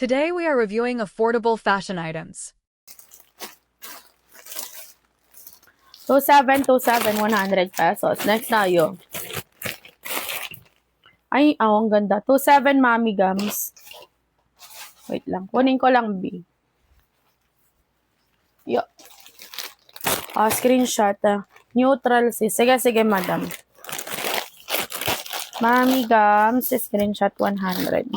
Today we are reviewing affordable fashion items. 2727, 100 pesos. Next tayo. Ay, ang ganda. 27 Mommy Gums. Wait lang. Kunin ko lang B. Yo. Screenshot. Neutral sis. Sige, madam. Mommy Gums. Screenshot 100.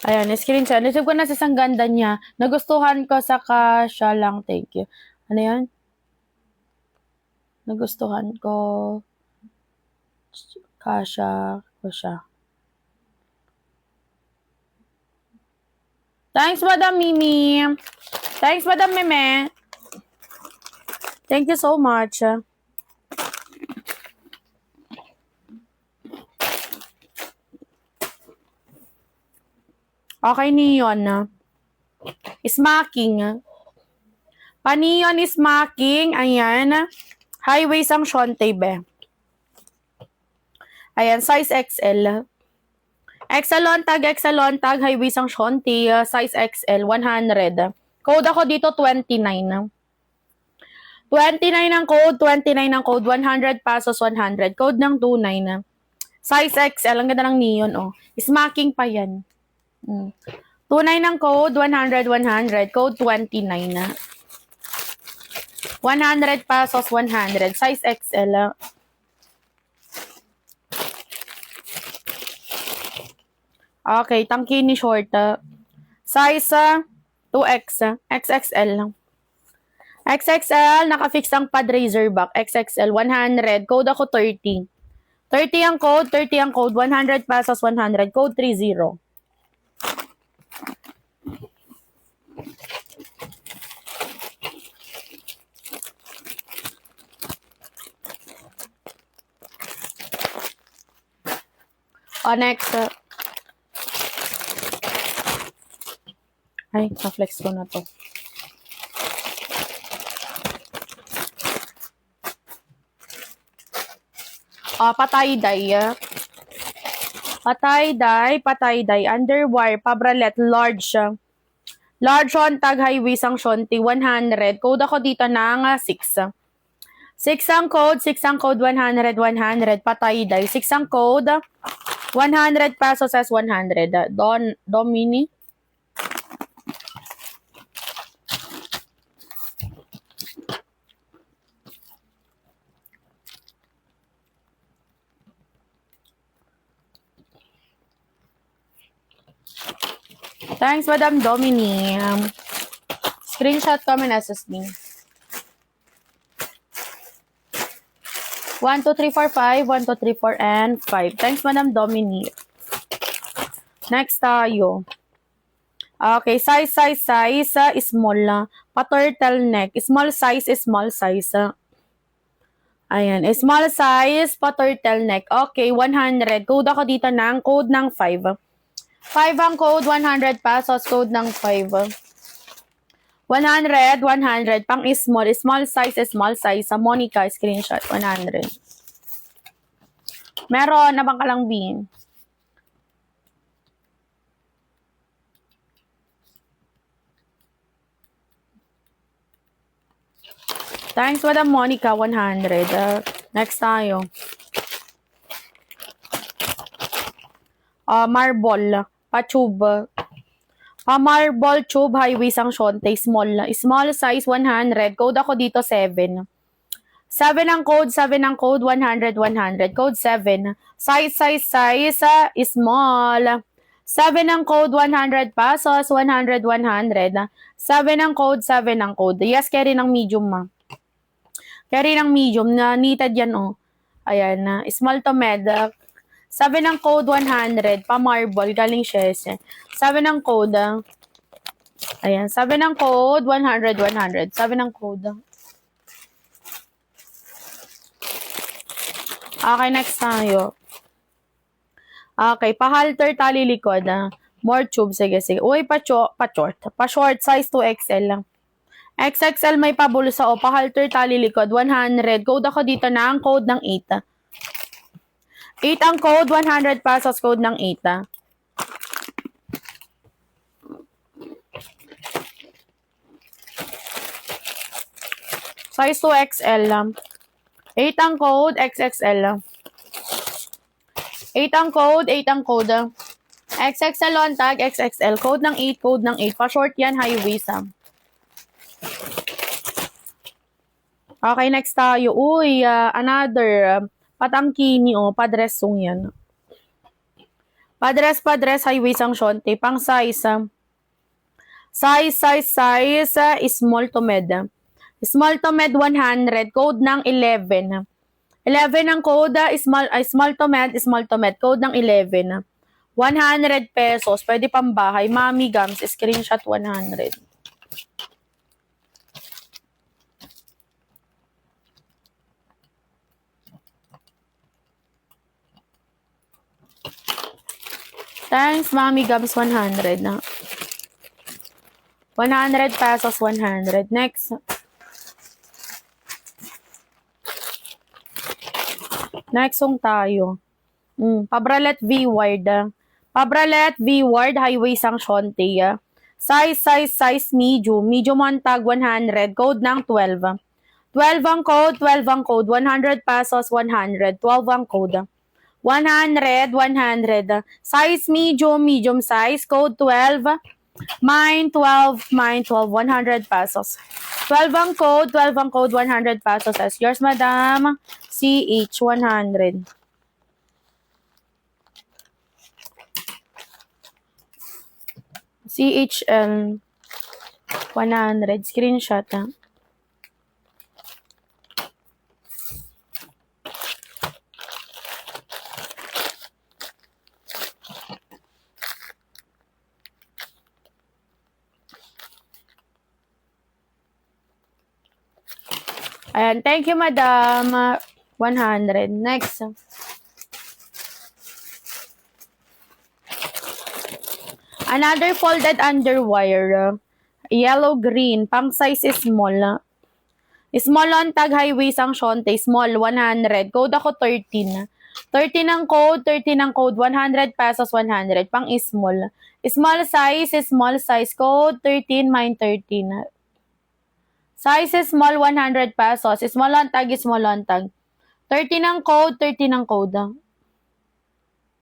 Ayan, screenshot. Nasib ko na sa isang ganda niya. Nagustuhan ko sa kasya lang. Thank you. Ano yan? Nagustuhan ko kasya ko siya. Thanks, Madam Mimi. Thanks, Madam Meme. Thank you so much. Okay, neon. Smacking. Pa-neon smacking. Ayan. High waist ang Shonte, be. Ayan, size XL. Exalon tag, high waist ang Shonte. Size XL, 100. Code ako dito, 29. 29 ang code, 29 ang code, 100 pesos, 100. Code ng 29. Size XL, ang ganda ng neon, oh. Smacking pa yan. 29 ang code, 100, 100. Code 29 na. 100 pesos, 100. Size XL. Okay, tangki ni short. Size 2X. XXL. XXL, naka-fix ang pad razor back. XXL, 100. Code ako 30. 30 ang code, 100 pesos, 100. Code 30. Next. Ay, na-flex ko na to. Patay-dye. Patay-dye. Underwire, pabralet, large. Large on tag, high waist ang Shonte, 100. Code ako dito ng 6. 6 ang code, 100, 100. Patay-dye. 6 ang code, 100 pesos as 100. Domini. Thanks, Madam Domini. Screenshot kami na SSD. 1, 2, 3, 4, 5. 1, 2, 3, 4, and 5. Thanks, Madam Domini. Next tayo. Okay, size. Small. Pa-turtleneck. Small size. Ayan, small size, pa-turtleneck. Okay, 100. Code ako dito ng code ng 5. 5 ang code, 100 pesos. Code ng 5. 100. Pang small size. Sa Monica, screenshot, 100. Meron, abang ka lang, B. Thanks, Madam Monica, 100. Next tayo. Marble, pa-tube. Pa-marble tube, high waist ang Shonte, small size, 100. Code ako dito, 7. 7 ang code, 100. Code 7. Size, small. 7 ang code, 100 pesos, 100. 7 ang code. Yes, carry ng medium, ma. Carry ng medium, na knitted yan, oh. Ayan, small to med. 7 ang code, 100. Pa-marble, galing Shese. 7 ang code. Ayan, 7 ang code, 100. 7 ang code. Okay, next tayo. Okay, pa-halter, tali likod. More tube, sige. Uy, pa-short. Pa-short size 2XL lang. XXL may pabulsa o pa-halter tali likod, 100. Code ako dito ng code ng 8. 8 ang code, 100 pesos code ng 8. Size 2XL. 8 ang code, XXL. 8 ang code, 8 ang code. XXL on tag, XXL. Code ng 8, code ng 8. Pa-short yan, high waist. Okay, next tayo. Uy, another. Patangkini, padressong yan. Padress, high waist ang shonte. Pang size. Size, small to med. Small to med, 100. Code ng 11. 11 ang code, small to med. Code ng 11. 100 pesos. Pwede pambahay. Mami Gums, screenshot 100. Thanks, Mami Gums, 100 na. 100 pesos, 100. Next. Next song tayo. Pabralet V-Ward. Pabralet V-Ward, highway sang shonte. Size, medium. Medium on tag, 100. Code ng 12. 12 ang code, 100 pesos, 100. 12 ang code. 100. Size medium size, code 12. Mine 12, 100 pesos. 12 ang code, 100 pesos. As yours, madam. CH 100. CHL 100. Screenshot, ha. Ayan, thank you, madam. 100. Next. Another folded underwire. Yellow-green. Pang size is small. Small on tag, high waist ang shonte. Small, 100. Code ako 13. 13 ang code, 100 pesos, 100. Pang small. Small size, code 13, mine 13. Size is small, 100 pesos. Small on tag. 13 ang code,